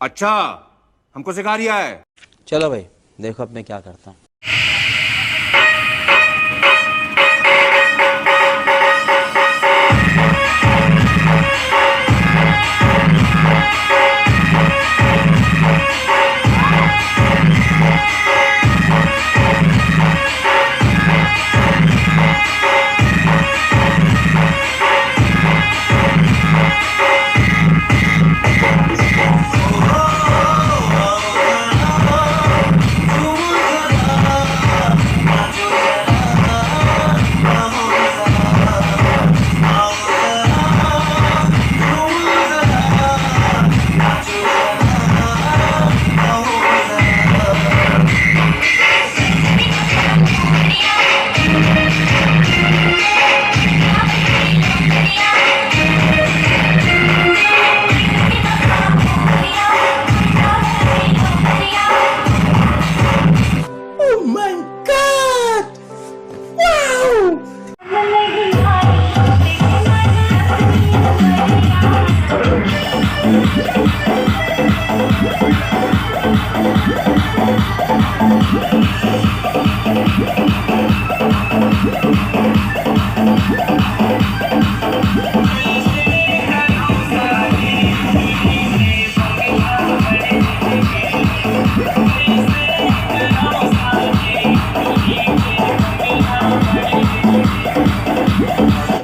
अच्छा, हमको सिखा रिया है। चलो भाई, देखो अब मैं क्या करता हूँ।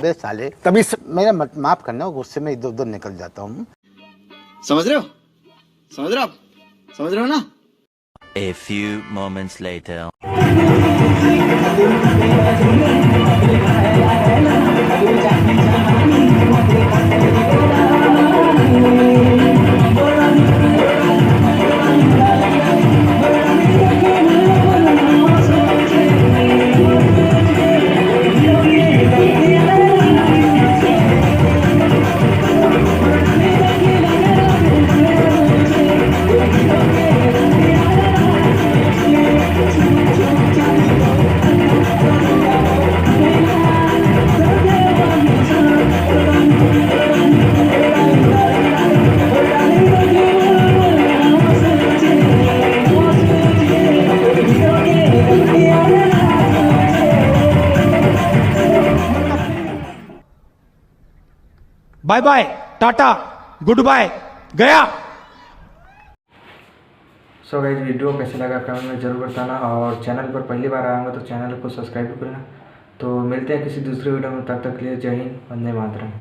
बे साले तभी मेरा माफ करना, गुस्से में इधर उधर निकल जाता हूँ। समझ रहे हो? समझ रहे हो आप? समझ रहे हो ना? A few moments later. Bye bye, tata, goodbye, गया। सो गाइस, वीडियो कैसे लगा कमेंट में ज़रूर बताना, और चैनल पर पहली बार आया हूँ तो चैनल को सब्सक्राइब भी करना। तो मिलते हैं किसी दूसरे वीडियो में, तब तक के लिए जय हिंद, वंदे मातरम।